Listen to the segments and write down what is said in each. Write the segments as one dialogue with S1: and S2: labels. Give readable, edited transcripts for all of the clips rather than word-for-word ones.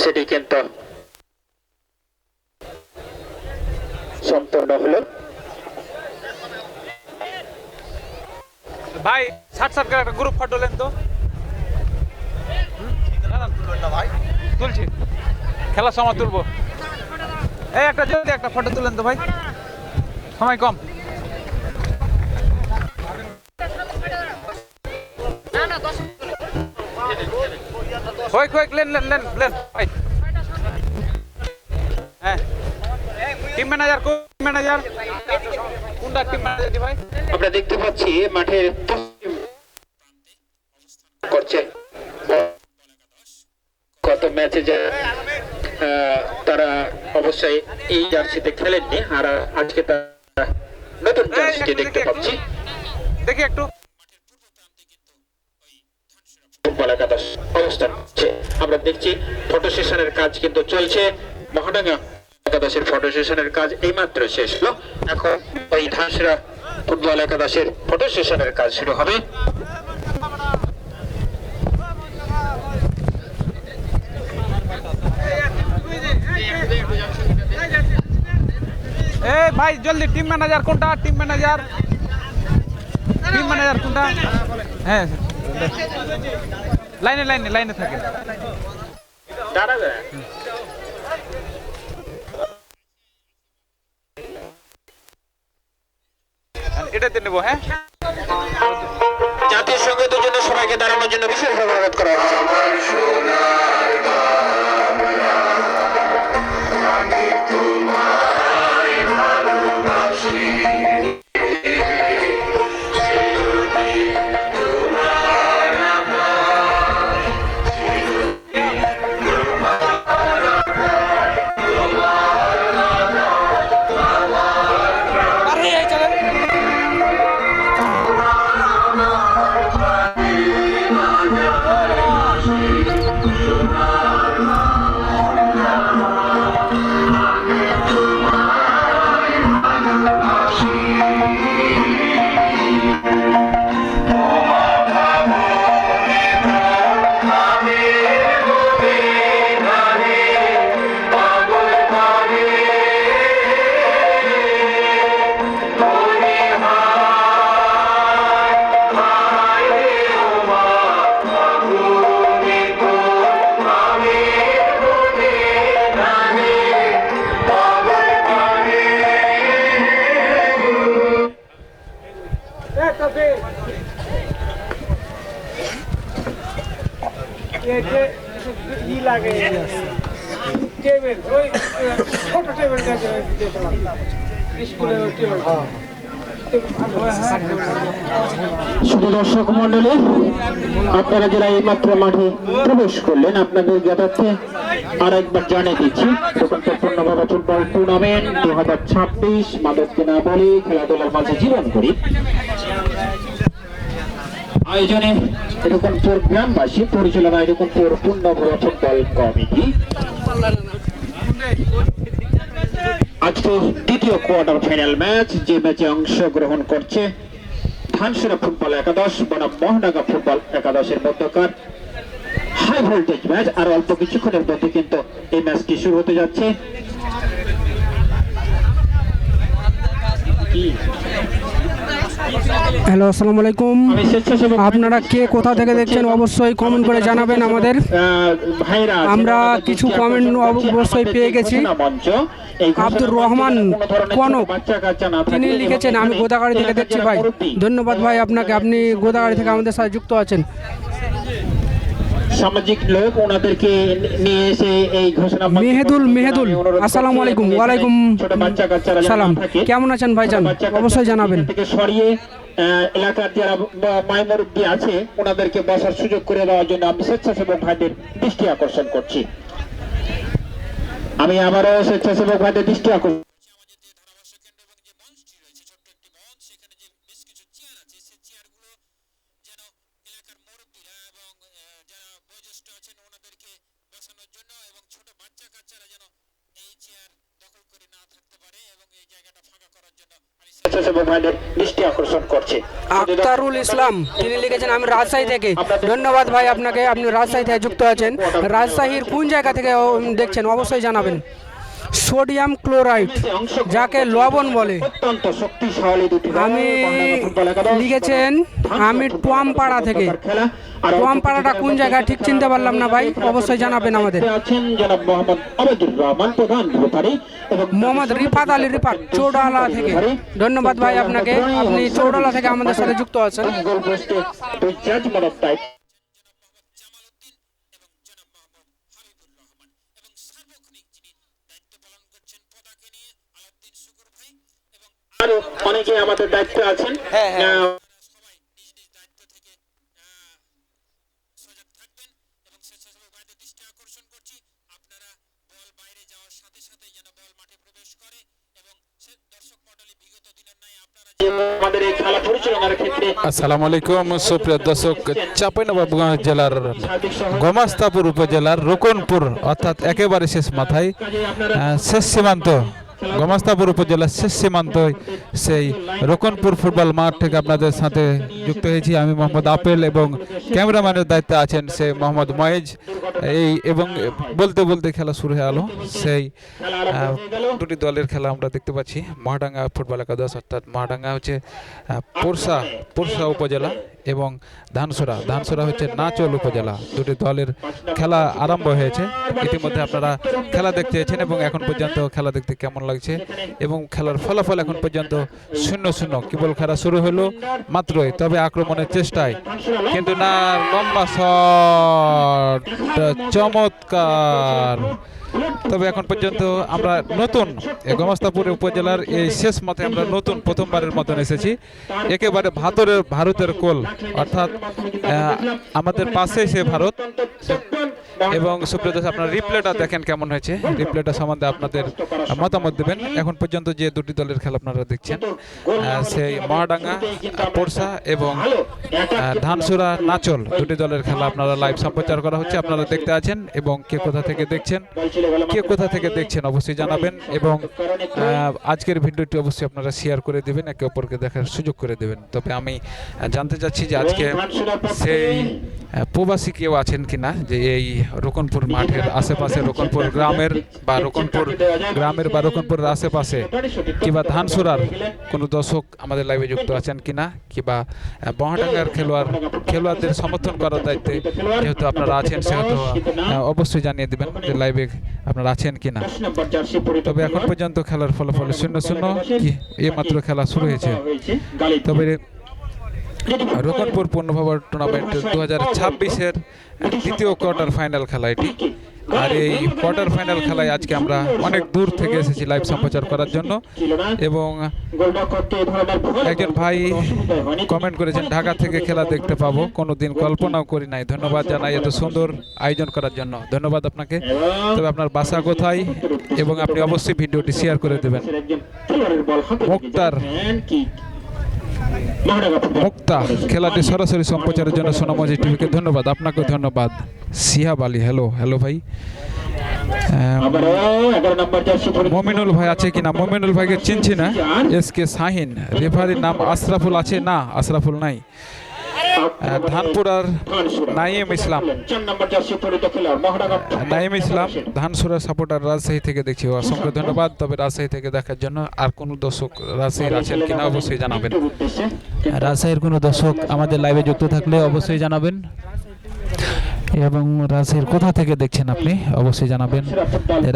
S1: সেটি কিন্তু সম্পূর্ণ হলো।
S2: ভাই 60 করে একটা গ্রুপ ফটো লেন তো। ভাই তুলছি, খেলার সময় তুলবো। এই একটা জলদি একটা ফটো তুলেন তো ভাই, সময় কম। কয়েক কয়েক লেন লেন লেন লেন ভাই। হ্যাঁ, টিম ম্যানেজার কোনটা টিম ম্যানেজার দি ভাই?
S1: আমরা দেখতে পাচ্ছি মাঠের পশ্চিম করছে গত ম্যাচে যে তারা অবশ্যই এই জার্সিতে খেলেননি, আর আজকে তারা নতুন জার্সিতে দেখতে পাচ্ছি।
S2: দেখি একটু
S1: ফুটবল একাদশ অবস্থান করছে। আমরা দেখছি ফটো সেশনের কাজ কিন্তু চলছে। মহাডাঙ্গা একাদশের ফটো সেশনের কাজ এইমাত্র শেষ হলো। এখন ওই ধানসিরা ফুটবল একাদশের ফটো সেশনের কাজ শুরু হবে।
S2: এ ভাই জলদি, টিম ম্যানেজার কোনটা? টিম ম্যানেজার কোনটা? হ্যাঁ, লাইনে লাইনে লাইনে থাকে। এটাতে নেবো। হ্যাঁ,
S1: জাতীয় সঙ্গীতের জন্য সবাইকে দাঁড়ানোর জন্য বিশেষভাবে অনুরোধ করা হচ্ছে। শুভ দর্শক মন্ডলী, আপনারা যারা এই মাত্র মাঠে প্রবেশ করলেন, আপনাদের জ্ঞাতার্থে আর একবার জানিয়ে দিচ্ছি পূর্ণভাবে ফুটবল টুর্নামেন্ট 2026 মাদক কেনা বলি খেলাধুলার মাঝে জীবন করি আয়োজনে এরকমপুর গ্রামবাসী পরিচালনা এরকমপুর পূর্ণভাবে ফুটবল কমিটি আজকে দ্বিতীয় কোয়ার্টার ফাইনাল ম্যাচ, যে ম্যাচে অংশগ্রহণ করছে ধানসিরা ফুটবল একাদশ বনাম মহাডাঙ্গা ফুটবল একাদশের মধ্যকার হাই ভোল্টেজ ম্যাচ। আর অল্প কিছুক্ষণের মধ্যে কিন্তু এই ম্যাচটি শুরু হতে যাচ্ছে।
S3: হ্যালো, আসসালামু আলাইকুম। আপনারা কে কোথা থেকে দেখছেন অবশ্যই কমেন্ট করে জানাবেন আমাদের। আমরা কিছু কমেন্ট অবশ্যই পেয়ে গেছি। আব্দুর রহমান কনক তিনি লিখেছেন, আমি গোদাগাড়ি থেকে দেখছি ভাই। ধন্যবাদ ভাই আপনাকে, আপনি গোদাগাড়ি থেকে আমাদের সাথে যুক্ত আছেন।
S1: সামাজিক লোক ওনাদেরকে নিয়ে এসে এই ঘোষণা
S3: মেহেদুল আসসালামু আলাইকুম। ওয়ালাইকুম সালাম। কেমন আছেন ভাইজান? অবশ্যই জানাবেন।
S1: থেকে সরিয়ে এলাকার যারা মাইমুরব্বী আছে ওনাদেরকে বসার সুযোগ করে দেওয়ার জন্য আমি স্বেচ্ছাসেবক ভাইদের দৃষ্টি আকর্ষণ করছি। আমি আবারও স্বেচ্ছাসেবক ভাইদের দৃষ্টি আকর্ষণ স্বেচ্ছাসেবক ভাইদের দৃষ্টি আকর্ষণ করছে।
S3: আখতারুল ইসলাম তিনি লিখেছেন আমি রাজশাহী থেকে। ধন্যবাদ ভাই আপনাকে, আপনি রাজশাহী থেকে যুক্ত আছেন। রাজশাহীর কোন জায়গা থেকে দেখছেন অবশ্যই জানাবেন। সোডিয়াম ক্লোরাইড যাকে লবণ বলে,
S1: অত্যন্ত শক্তিশালী দুটি দল,
S3: আমি
S1: মহানগর ফুটবল একাদশ
S3: লিখেছেন আমি টোয়ামপাড়া থেকে।
S1: খেলা। আর
S3: টোয়ামপাড়াটা কোন জায়গা ঠিক চিনতে পারলাম না ভাই, অবশ্যই জানাবেন আমাদের।
S1: আছেন জনাব মোহাম্মদ আবেদুর রহমান প্রধান রেফারি এবং
S3: মোহাম্মদ রিফাত আলী রিফাত চৌডালা থেকে। ধন্যবাদ ভাই আপনাকে, আপনি চৌডালা থেকে আমাদের সাথে যুক্ত আছেন।
S1: গোল পোস্টে দুই জাজমেন্ট অফ টাইম। আরো অনেকে আমাদের দায়িত্বে আছেন। আমাদের এই খেলা পরিচালনার ক্ষেত্রে
S4: আসসালামু আলাইকুম সুপ্রিয় দর্শক, চাঁপাইনবাবগঞ্জ জেলার গোমাস্তাপুর উপজেলার রোকনপুর অর্থাৎ একেবারে শেষ মাথায় শেষ সীমান্ত, গোমাস্তাপুর উপজেলার শেষ সীমান্ত সেই রোকনপুর ফুটবল মাঠ থেকে আপনাদের সাথে যুক্ত হয়েছি আমি মোহাম্মদ আপেল এবং ক্যামেরাম্যানের দায়িত্বে আছেন সে মোহাম্মদ ময়েজ। এই এবং বলতে বলতে খেলা শুরু হয়ে গেল। সেই দুটি দলের খেলা আমরা দেখতে পাচ্ছি। মহাডাঙ্গা ফুটবল একাদশ অর্থাৎ মহাডাঙ্গা হচ্ছে পোরশা উপজেলা এবং ধানসরা হচ্ছে নাচল উপজেলা। দুটি দলের খেলা আরম্ভ হয়েছে। ইতিমধ্যে আপনারা খেলা দেখতে এসেছেন এবং এখন পর্যন্ত খেলা দেখতে কেমন লাগছে এবং খেলার ফলাফল এখন পর্যন্ত 0-0। কেবল খেলা শুরু হলো মাত্রই, তবে আক্রমণের চেষ্টায় কিন্তু না, লম্বা শট, চমৎকার। তবে এখন পর্যন্ত আমরা নতুন গোমাস্তাপুর উপজেলার এই শেষ মাঠে আমরা নতুন প্রথমবারের মতন এসেছি। একেবারে ভারতের কোল অর্থাৎ আমাদের পাশে সে ভারত। এবং সুপ্রিয় দর্শক, আপনার রিপ্লেটা দেখেন কেমন হয়েছে, রিপ্লেটা সম্বন্ধে আপনাদের মতামত দেবেন। এখন পর্যন্ত যে দুটি দলের খেলা আপনারা দেখছেন সেই মহাডাঙ্গা পোরশা এবং ধানসুরা নাচল দুটি দলের খেলা আপনারা লাইভ সম্প্রচার করা হচ্ছে, আপনারা দেখতে আছেন। এবং কে কোথা থেকে দেখছেন অবশ্যই জানাবেন এবং আজকের ভিডিওটি অবশ্যই আপনারা শেয়ার করে দেবেন, একে অপরকে দেখার সুযোগ করে দেবেন। তবে আমি জানতে চাচ্ছি যে আজকে সেই প্রবাসী কেউ আছেন কিনা, যে এই রোকনপুর মাঠের আশেপাশে, রোকনপুর গ্রামের বা রোকনপুরের আশেপাশে কিংবা ধানসুরার কোনো দর্শক আমাদের লাইভে যুক্ত আছেন কিনা, কিংবা মহাডাঙ্গার খেলোয়াড়দের সমর্থন করার দায়িত্বে যেহেতু আপনারা আছেন সেহেতু অবশ্যই জানিয়ে দেবেন যে লাইভে আপনারা আছেন কিনা। তবে এখন পর্যন্ত খেলার ফলাফল 0-0, এই মাত্র খেলা শুরু হয়েছে। তবে রোকনপুর পূর্ণভাবার টুর্নামেন্ট 2026-এর দ্বিতীয় কোয়ার্টার ফাইনাল খেলা এটি। আর এই কোয়ার্টার ফাইনাল খেলায় আজকে আমরা অনেক দূর থেকে এসেছি লাইভ সম্প্রচার করার জন্য। এবং একজন ভাই কমেন্ট করেছেন ঢাকা থেকে খেলা দেখতে পাবো, কোনোদিন কল্পনাও করি নাই। ধন্যবাদ জানাই এত সুন্দর আয়োজন করার জন্য, ধন্যবাদ আপনাকে। তবে আপনার বাসা কোথায় এবং আপনি অবশ্যই ভিডিওটি শেয়ার করে দেবেন। মুক্তা খেলাটি সরাসরি সম্প্রচারের জন্য সোনামজি টিভিকে ধন্যবাদ, আপনাকে ধন্যবাদ। সিহাব আলী, হ্যালো ভাই। মমিনুল ভাই আছে কিনা, মমিনুল ভাইকে চিনছি না। SK শাহিন, রেফারির নাম আশরাফুল আছে না, আশরাফুল নাই। ধানপুর আর নাইম ইসলাম ধানসুরার সাপোর্টার রাজশাহী থেকে দেখছি, অসংখ্য ধন্যবাদ। তবে রাজশাহী থেকে দেখার জন্য আর কোন দর্শক রাজশাহীর আছেন কিনা অবশ্যই জানাবেন। রাজশাহীর কোনো দর্শক আমাদের লাইভে যুক্ত থাকলে অবশ্যই জানাবেন এবং রাজশাহীর কোথা থেকে দেখছেন আপনি অবশ্যই জানাবেন।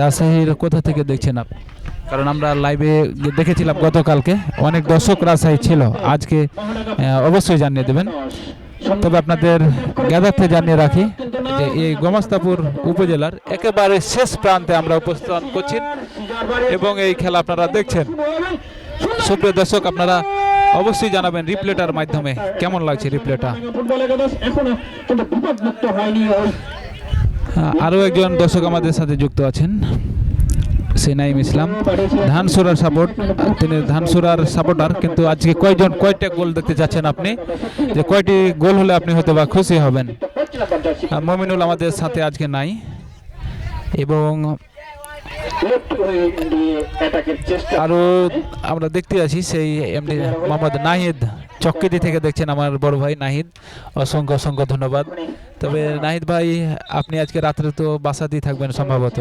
S4: রাজশাহীর কোথা থেকে দেখছেন আপনি, কারণ আমরা লাইভে দেখেছিলাম গতকালকে অনেক দর্শক রাজশাহী ছিল, আজকে অবশ্যই জানিয়ে দেবেন। তবে আপনাদের জ্ঞাতার্থে জানিয়ে রাখি যে এই গোমাস্তাপুর উপজেলার একেবারে শেষ প্রান্তে আমরা উপস্থান করছি এবং এই খেলা আপনারা দেখছেন। সুপ্রিয় দর্শক, আপনারা অবশ্যই জানাবেন রিপ্লেটার মাধ্যমে কেমন লাগছে রিপ্লেটা। আরও একজন দর্শক আমাদের সাথে যুক্ত আছেন, নাইম ইসলাম, ধানসুরার সাপোর্ট, তিনি ধানসুরার সাপোর্টার। কিন্তু আজকে কয়টা গোল দেখতে চাচ্ছেন আপনি, যে কয়টি গোল হলে আপনি হয়তো বা খুশি হবেন। মমিনুল আমাদের সাথে আজকে নাই এবং
S1: লেফট উইং দিয়ে অ্যাটাকের চেষ্টা।
S4: আরও আমরা দেখতে আছি সেই এমডি মোহাম্মদ নাহিদ চক্কিদি থেকে দেখছেন আমার বড় ভাই নাহিদ, অসংখ্য অসংখ্য ধন্যবাদ। তবে নাহিদ ভাই আপনি আজকে রাত্রে তো বাসাতেই থাকবেন সম্ভবত।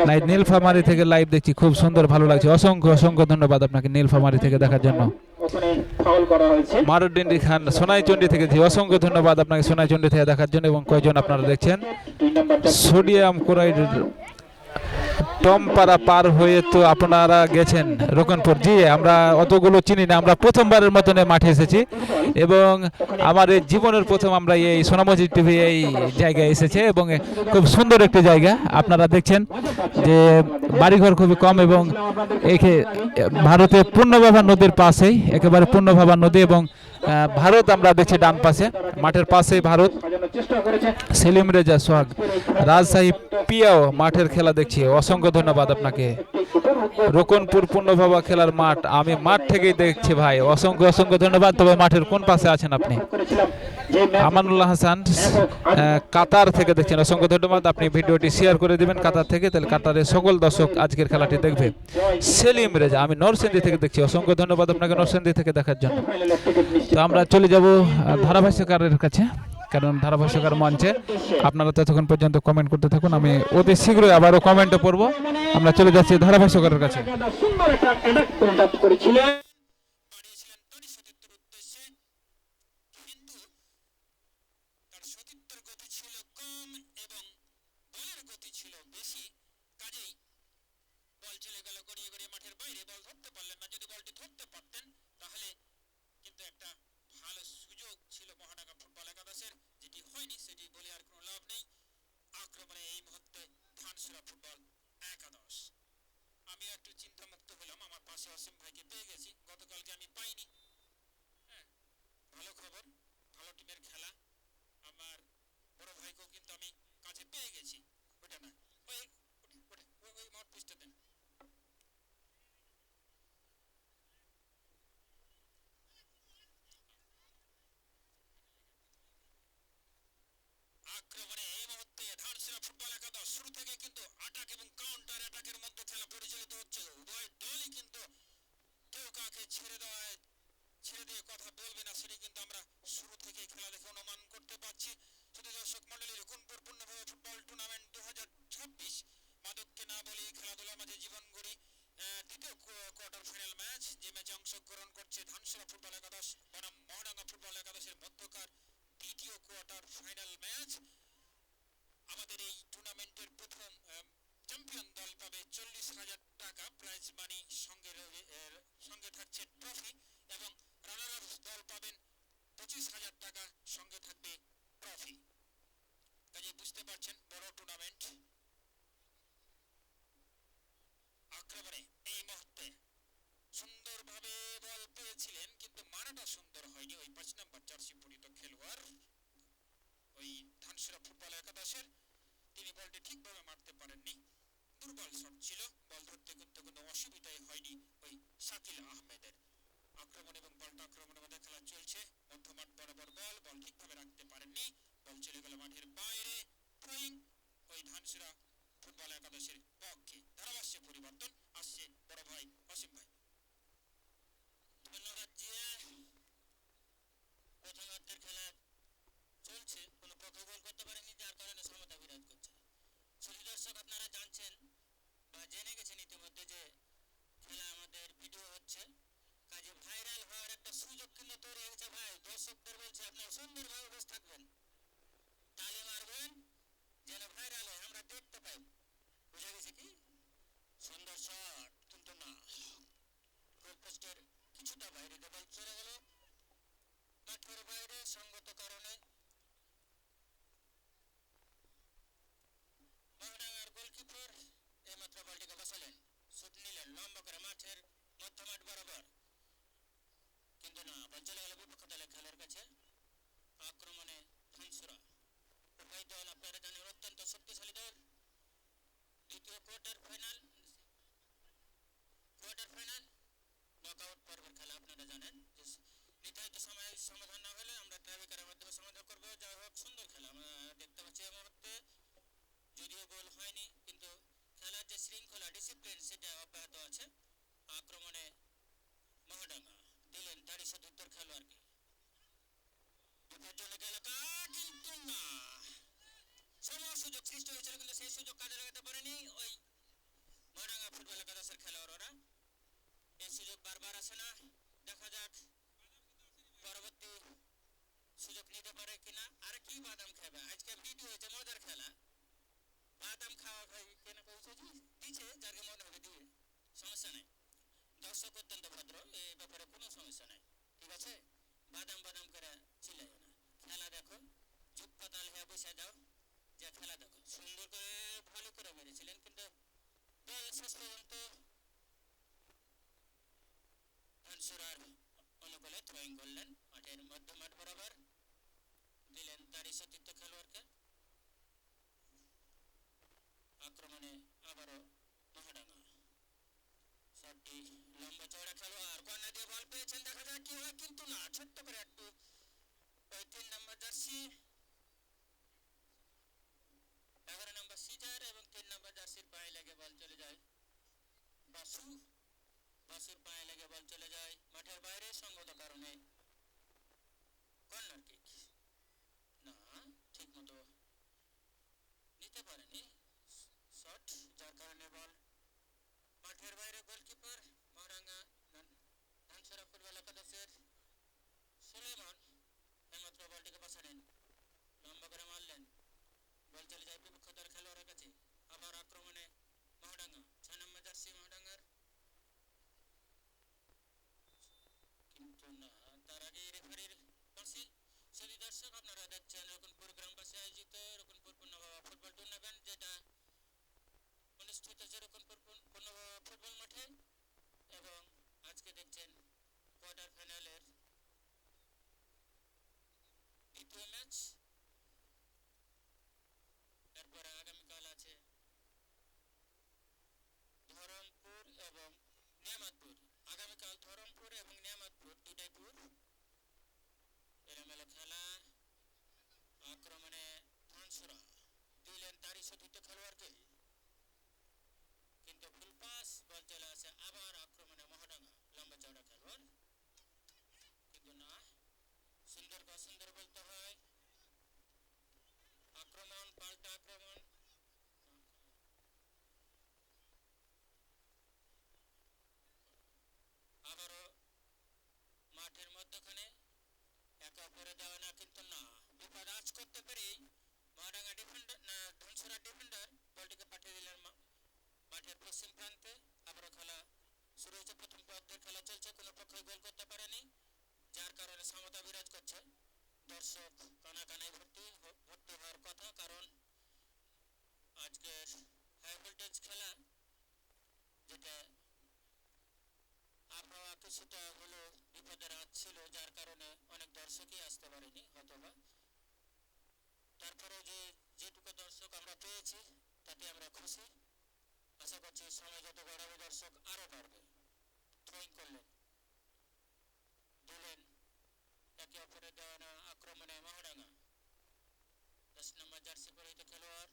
S4: নাহিদ নীলফামারী থেকে লাইভ দেখছি, খুব সুন্দর, ভালো লাগছে। অসংখ্য অসংখ্য ধন্যবাদ আপনাকে নীলফামারী থেকে দেখার জন্য।
S1: ওখানে ফাউল করা হয়েছে।
S4: মারুদ্দিন খান সোনাইচন্ডী থেকে জি, অসংখ্য ধন্যবাদ আপনাকে সোনাইচন্ডী থেকে দেখার জন্য। এবং কয়জন আপনারা দেখছেন
S1: 2 নম্বর
S4: সোডিয়াম ক্লোরাইড টমপাড়া পার হয়ে তো আপনারা গেছেন রোকনপুর। জি, আমরা অতগুলো চিনি না, আমরা প্রথমবারের মতন মাঠে এসেছি এবং আমার এই জীবনের প্রথম আমরা এই সোনামসজিদ টিভি এই জায়গায় এসেছে এবং খুব সুন্দর একটি জায়গা। আপনারা দেখছেন যে বাড়িঘর খুবই কম এবং একে ভারতের পূর্ণবাবা নদীর পাশেই, একেবারে পূর্ণবাবা নদী এবং ভারত আমরা দেখছি ডান পাশে, মাঠের পাশেই ভারত।
S1: সাজানোর চেষ্টা করেছে।
S4: সেলিম রেজা সোহাগ রাজশাহী পিয়াও মাঠের খেলা দেখছি, অসংখ্য ধন্যবাদ আপনাকে। রোকনপুর পূর্ণবাবা খেলার মাঠ, আমি মাঠ থেকেই দেখছি ভাই, অসংখ্য অসংখ্য ধন্যবাদ। তবে মাঠের কোন পাশে আছেন আপনি?
S1: করেছিলাম যে ম্যাচ
S4: আমানুল্লাহ হাসান কাতার থেকে দেখছেন, অসংখ্য ধন্যবাদ। আপনি ভিডিওটি শেয়ার করে দিবেন কাতার থেকে, তাহলে কাতারের সকল দর্শক আজকের খেলাটি দেখবে। সেলিম রেজা আমি নরসিংদী থেকে দেখছি, অসংখ্য ধন্যবাদ আপনাকে নরসিংদী থেকে দেখার জন্য।
S1: ফাইনালের টিকিট নিশ্চিত।
S4: তো আমরা চলে যাব ধারাভাষ্যকারের কাছে, কারণ ধারাভাষ্যকার মঞ্চে আপনারা ততক্ষণ পর্যন্ত কমেন্ট করতে থাকুন, আমি অতি শীঘ্রই আবারও কমেন্টও পড়বো। আমরা চলে যাচ্ছি ধারাভাষ্যকারের কাছে।
S1: সুন্দর একটা অ্যাটাক বিল্ড আপ করেছিলেন।
S5: পাঠিয়েছিলেন তারই সতীর্থের উদ্দেশ্যে, কিন্তু তার সতীর্থের গতি ছিল কম এবং বলের গতি ছিল বেশি, কাজেই বল চলে গেল গড়িয়ে গড়িয়ে মাঠের বাইরে। বল ধরতে পারলেন না, যদি বলটি ধরতে পারতেন তাহলে কিন্তু একটা ভালো সুযোগ ছিল মহানাগা ফুটবল একাদশের, যেটি হয়নি, সেটি বলে আর কোনো লাভ নেই। আক্রমণে এই মুহূর্তে ধানসুরা ফুটবল একাদশ। আমি একটু চিন্তামুক্ত হলাম, আমার পাশে অসীম ভাইকে পেয়ে গেছি, গতকালকে আমি পাইনি। হ্যাঁ, ভালো খবর, ভালো টিমের খেলা। আমার বড় ভাইকেও কিন্তু আমি কাছে পেয়ে গেছি। ওটা না, ওই মাঠ পিসটা দেন। আক্রমণে এই মুহূর্তে ধানসিরা ফুটবল একাদশ শুরু থেকে কিন্তু অ্যাটাক এবং কাউন্টার অ্যাটাকের মধ্যে খেলা পরিচালিত হচ্ছে। উভয় দলই কিন্তু কেউ কাকে ছেড়ে দিয়ে কথা বলবে না, সেটি কিন্তু আমরা শুরু থেকে খেলা দেখে অনুমান করতে পারছি। শুধু দর্শক মন্ডলী, রকুনপুর পূর্ণভাবে ফুটবল টুর্নামেন্ট 2026 মাদককে না বলে খেলাধুলার মাঝে জীবন গড়ি দ্বিতীয় কোয়ার্টার ফাইনাল ম্যাচ, যে ম্যাচে অংশগ্রহণ করছে ধানসিরা ফুটবল একাদশ বনাম মহাডাঙ্গা ফুটবল একাদশের মধ্যকার দ্বিতীয় কোয়ার্টার ফাইনাল ম্যাচ। আমাদের এই টুর্নামেন্টের প্রথম চ্যাম্পিয়ন দল পাবে 40,000 টাকা প্রাইজ মানি, সঙ্গে থাকছে ট্রফি, এবং রানার আপ দল পাবেন 25,000 টাকা, সঙ্গে থাকবে ট্রফি। কাজে বুঝতে পারছেন বড় টুর্নামেন্ট। আক্রমণে এই মুহূর্তে সুন্দরভাবে বল পেয়েছিলেন, কিন্তু মারাটা সুন্দর হয়নি ওই 5 নম্বর জার্সি পরিহিত খেলোয়াড় ওই ধানসিরা ফুটবল একাদশের। তিনি বলটি ঠিকভাবে মারতে পারেননি, দুর্বল শট ছিল। বল ধরতে কিন্তু কোনো অসুবিধাই হয়নি ওই শাকিল আহমেদের। আক্রমণ এবং পাল্টা আক্রমণের মধ্যে খেলা চলছে, মধ্যমাঠ বরাবর বল ঠিকভাবে রাখতে পারেননি, বল চলে গেল মাঠের বাইরে। থ্রোয়িং ওই ধানসিরা ফুটবল একাদশের পক্ষে। ধারাভাষ্যে পরিবর্তন আসছে বড় ভাই অসীম ভাই। ধন্যবাদ জিয়া। প্রথমার্ধের খেলা চলছে, কোনো পক্ষ গোল করতে পারেনি, যার কারণে সমতা বিরাজ করছে। শুধু দর্শক আপনারা জানছেন বা জেনে গেছেন ইতিমধ্যে যে খেলা আমাদের ভিডিও হচ্ছে, কাজে ভাইরাল হওয়ার একটা সুযোগ কিন্তু তৈরি হয়েছে। ভাই দর্শকদের বলছে আপনারা সুন্দরভাবে বসে থাকবেন, তালে মারবেন যেন ভাইরাল হয়, আমরা দেখতে পাই। বুঝা গেছে কি? সুন্দর শট, কিন্তু না, গোল পোস্টের কিছুটা বাইরে বল চলে গেল মাঠের বাইরে। সঙ্গত কারণে মহাডাঙ্গার গোলকিপার এইমাত্র বলটিকে বসালেন, শুট নিলেন লম্বা করে মাঠের মধ্যমাঠ বরাবর, কিন্তু না, বল চলে গেল বিপক্ষ দলের খেলার কাছে। আক্রমণে ধানসুরা উভয় দল আপনারা জানেন অত্যন্ত শক্তিশালী দল। দ্বিতীয় কোয়ার্টার ফাইনাল নকআউট পর্বের খেলা আপনারা জানেন। নির্ধারিত সময়ের সমাধান না হলে আমরা ট্রাইব্রেকারের মাধ্যমে সমাধান করবো। যাই হোক, সুন্দর খেলা আমরা দেখতে পাচ্ছি এই মুহূর্তে, যদিও গোল হয়নি, কিন্তু খেলার যে শৃঙ্খলা ডিসিপ্লিন সেটা অব্যাহত আছে। আক্রমণে মহাডাঙ্গা দিলেন তারই সতীর্থর খেলোয়াড়কে, বিপজ্জনক এলাকা কিন্তু না, সময় সুযোগ সৃষ্টি হয়েছিল কিন্তু সেই সুযোগ কাজে লাগাতে পারেনি ওই মহাডাঙ্গা ফুটবল একাদশের খেলোয়াড়রা। এই সুযোগ বারবার আসে না, দেখা যাক পরবর্তী সুযোগ নিতে পারে কিনা। আর কি বাদাম খাবে, আজকে ভিডিও হয়েছে মজার খেলা, বাদাম খাওয়া ভাই কেন পৌঁছেছি দিচ্ছে যাকে মনে হবে দিয়ে, সমস্যা নেই, দর্শক অত্যন্ত ভদ্র, এই ব্যাপারে কোনো সমস্যা নেই, ঠিক আছে। বাদাম বাদাম করে ছিলে না, খেলা দেখো, চুপ পাতাল হয়ে বসে যাও, যে খেলা দেখো। সুন্দর করে ভালো করে মেরেছিলেন কিন্তু দল শেষ পর্যন্ত আনসুরার অনুকূলে থ্রোয়িং করলেন মাঠের মধ্যমাঠ বরাবর, দিলেন তারই সতীর্থ খেলোয়াড়কে। আক্রমণে আবারও মহাডাঙ্গা, শটটি লম্বা চওড়া খেলোয়াড় কর্নার দিয়ে বল পেয়েছেন, দেখা যাক কি হয় কিন্তু না, ছোট্ট করে একটু ওই 3 নম্বর জার্সি 11 নম্বর সিজার এবং 3 নম্বর জার্সির পায়ে লেগে বল চলে যায় বাসুর পায়ে লেগে বল চলে যায় মাঠের বাইরে, সঙ্গত কারণে কর্নার কিক না, ঠিক মতো নিতে পারেনি শট, যার কারণে বল মাঠের বাইরে। গোলকিপার মহাডাঙ্গা ধানসরা ফুটবল একাদশের সুলেমান এইমাত্র বলটিকে বাঁচালেন, লম্বা করে মারলেন, বল চলে যায় বিপক্ষ দল খেলোয়াড়ের কাছে। আবার আক্রমণে মহাডাঙ্গা, 6 নম্বর জার্সি মহাডাঙ্গার, কিন্তু না, তার আগে রেফারির ফাঁসি। শুধু দর্শক আপনারা দেখছেন রকুনপুর গ্রামবাসী আয়োজিত রকুনপুর পূর্ণবাবা ফুটবল টুর্নামেন্ট, যেটা অনুষ্ঠিত হচ্ছে রকুনপুর পূর্ণবাবা ফুটবল মাঠে, এবং আজকে দেখছেন কোয়ার্টার ফাইনালের দ্বিতীয় ম্যাচ। এরপরে আগামীকাল আছে ধরমপুর এবং নিয়ামতপুর, আগামীকাল ধরমপুর এবং নিয়ামতপুর দুটাই পুর, এলোমেলো খেলা। আক্রমণে ধানসুরা দিলেন তারই সতীর্থ খেলোয়াড়কে, কিন্তু ফুল পাস, বল চলে আসে আবার আক্রমণে মহাডাঙ্গা, লম্বা চওড়া খেলোয়াড় কিন্তু না, সুন্দর বা সুন্দর বলতে হয়। আক্রমণ পাল্টা আক্রমণ, আবারও মাঠের মধ্যখানে একে অপরে দেওয়া না, কিন্তু না, বিপদ আজ করতে পেরেই মহাডাঙ্গা ডিফেন্ডার না ধানসরা ডিফেন্ডার বলটিকে পাঠিয়ে দিলেন মাঠের পশ্চিম প্রান্তে। আবারও খেলা শুরু হয়েছে, প্রথম পর্যায়ের খেলা চলছে, কোনো পক্ষই গোল করতে পারেনি, যার কারণে সমতা বিরাজ করছে। দর্শক কানাকানায় ভর্তি হওয়ার কথা, কারণ আজকে হাই ভোল্টেজ খেলা, যেটা আবহাওয়া কিছুটা হলো বিপদের হাত ছিল, যার কারণে অনেক দর্শকই আসতে পারেনি হয়তোবা। তারপরে যেটুকু দর্শক আমরা পেয়েছি তাতে আমরা খুশি, আশা করছি সময় যত গড়াবে দর্শক আরো বাড়বে। থ্রোয়িং করলেন, দিলেন একে অপরে দেওয়া না, আক্রমণে মহাডাঙ্গা 10 নম্বর জার্সি পরিহিত খেলোয়াড়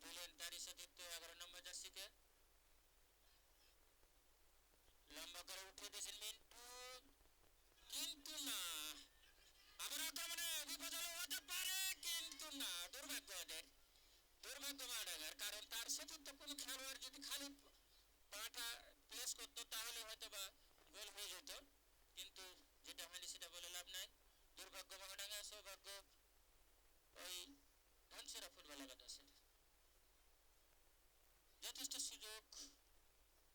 S5: দিলেন তারই সতীর্থ 11 নম্বর জার্সিকে, লম্বা করে উঠিয়ে দিয়েছেন মিন্টু, কিন্তু না, আবার আক্রমণে বিপদ হতে পারে কিন্তু না, দুর্ভাগ্য ওদের, দুর্ভাগ্য মহাডাঙ্গার, কারণ তার সতীর্থ কোনো খেলোয়াড় যদি খালি পাটা প্লেস করতো তাহলে হয়তো বা গোল হয়ে যেত, কিন্তু যেটা হয়নি সেটা বলে লাভ নাই। দুর্ভাগ্য মহাডাঙ্গা, সৌভাগ্য ওই ধানসরা ফুটবল একাদশের। যথেষ্ট সুযোগ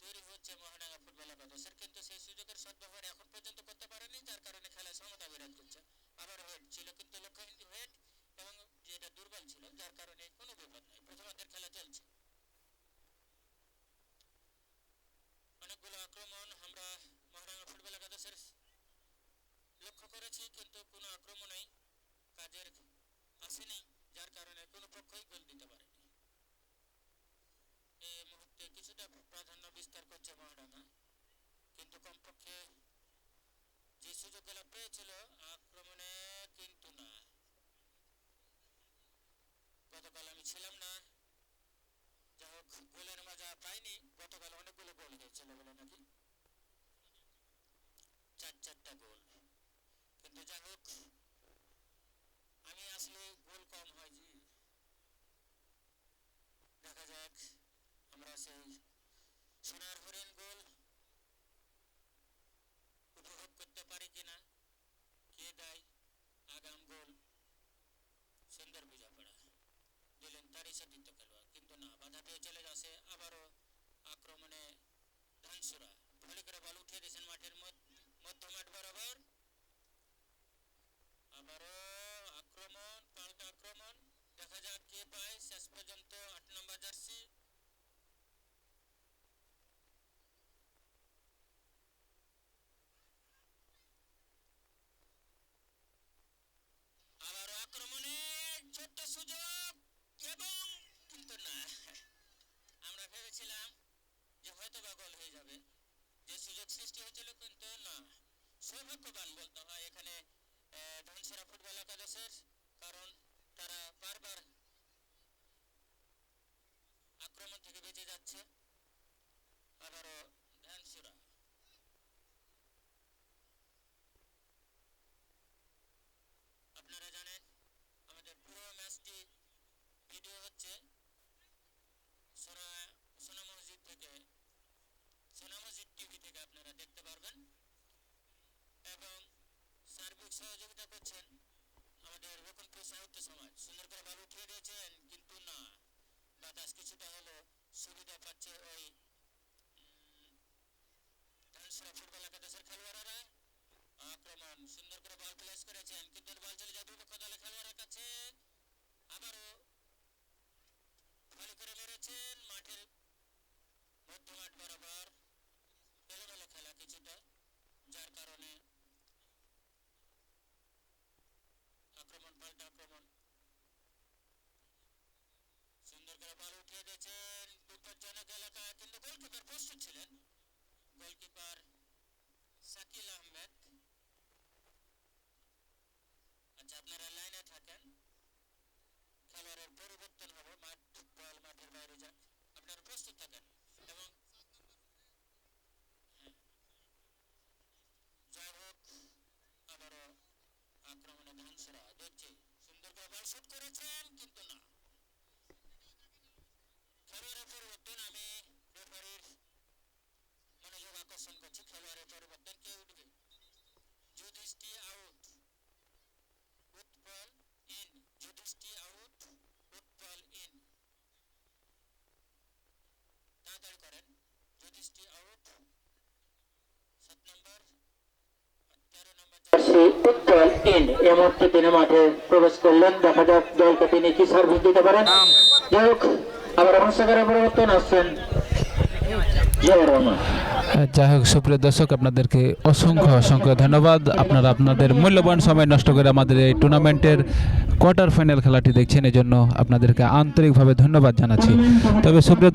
S5: তৈরি হচ্ছে মহাডাঙ্গা ফুটবল একাদশের, কিন্তু সেই সুযোগের সদ্ব্যবহার এখন পর্যন্ত করতে পারেনি, যার কারণে খেলায় সমতা বিরাজ করছে। আবার হেড ছিল কিন্তু লক্ষ্যহীন হেড, এবং যেটা দুর্বল ছিল, যার কারণে কোনো বিপদ নেই, প্রথমার্ধের খেলা চলছে। অনেকগুলো আক্রমণ আমরা মহাডাঙ্গা ফুটবল একাদশের লক্ষ্য করেছি, কিন্তু কোনো আক্রমণই কাজের আসেনি, যার কারণে কোনো পক্ষই গোল দিতে পারেনি। এই মুহূর্তে কিছুটা প্রাধান্য বিস্তার করছে মহাডাঙ্গা, কিন্তু কমপক্ষে যে সুযোগগুলো পেয়েছিল আক্রমণে, কিন্তু না। গতকাল আমি ছিলাম না, যাই হোক গোলের পায়নি, গতকাল অনেকগুলো গোল হয়েছিল বলে নাকি 4-4টা গোল। কিন্তু যাই হোক, আমি আসলে গোল কম হয় জি, দেখা যাক আমরা সেই সোনার হরিণ গোল উপভোগ করতে পারি কিনা। কে দেয় আগাম গোল? সুন্দর বুঝাপড়া দিলেন তারই সতীর্থ খেলোয়াড়, কিন্তু না, বাধা পেয়ে চলে যাচ্ছে আবারও আক্রমণে ধানসুরা। ভালো করে বল উঠিয়ে দিয়েছেন মাঠের মধ্যমাঠ বরাবর। আবারও আক্রমণ, পাল্টা আক্রমণ, দেখা যাক কে পায় শেষ পর্যন্ত 8 নম্বর জার্সি। আবারও আক্রমণে ছোট্ট সুযোগ, এবং কিন্তু না, আমরা ভেবেছিলাম যে হয়তো বা গোল হয়ে যাবে, যে সুযোগ সৃষ্টি হয়েছিল, কিন্তু না। সৌভাগ্যবান বলতে হয় এখানে ধানসিরা ফুটবল একাদশের, কারণ তারা বারবার আক্রমণ থেকে বেঁচে যাচ্ছে। আবারও ধানসিরা, আপনারা জানেন আমাদের পুরো ম্যাচটি ভিডিও হচ্ছে সোনা মসজিদ থেকে, সোনা মসজিদ টিভি থেকে আপনারা দেখতে পারবেন। এবং সার্বিক সহযোগিতা করছেন আমাদের রকমপুর সাহিত্য সমাজ। সুন্দর করে বল উঠিয়ে দিয়েছেন, কিন্তু না, বাতাস কিছুটা হলো সুবিধা পাচ্ছে ওই ধানসিরা ফুটবল একাদশের খেলোয়াড়রা। আক্রমণ, সুন্দর করে বল প্লেস করেছেন, কিন্তু বল চলে যায় বিপক্ষ দলের খেলোয়াড়ের কাছে। আবারও ভালো করে মেরেছেন মাঠের মধ্যমাঠ বরাবর। এলোমেলো খেলা কিছুটা, যার কারণে আক্রমণ পাল্টা আক্রমণ। সুন্দর করে বল উঠিয়ে দিয়েছেন বিপজ্জনক এলাকা, কিন্তু গোলকিপার প্রস্তুত ছিলেন, গোলকিপার শাকিল আহমেদ। আচ্ছা, আপনারা লাইনে থাকেন, খেলোয়াড়ের পরিবর্তন হবে, বল মাঠের বাইরে যাক, আপনারা প্রস্তুত থাকেন। এবং যাই হোক, আবারও আক্রমণে ধানসিরা দেখছি, সুন্দর করে বল শুট করেছেন, কিন্তু না, খেলোয়াড়ের পরিবর্তন। আমি রেফারির মনোযোগ আকর্ষণ করছি, খেলোয়াড়ের পরিবর্তন, কে উঠবে? Yudhishthira out, Utpal in, Yudhishthira out, Utpal in. তাড়াতাড়ি করেন, Yudhishthira out, 7 number, 13 number
S1: jersey Utpal in এই মুহূর্তে তিনি মাঠে প্রবেশ করলেন। দেখা যাক দলকে তিনি কি সার্ভিস দিতে পারেন। যাই হোক, আবার ভাষ্যকারের পরিবর্তন আসছেন জিয়াউর রহমান।
S4: যাই হোক, সুপ্রিয় দর্শক, আপনাদেরকে অসংখ্য ধন্যবাদ। আপনারা আপনাদের মূল্যবান সময় নষ্ট করে আমাদের এই টুর্নামেন্টের কোয়ার্টার ফাইনাল খেলাটি দেখছেন, এজন্য আপনাদেরকে আন্তরিকভাবে ধন্যবাদ জানাচ্ছি। তবে সুপ্রিয়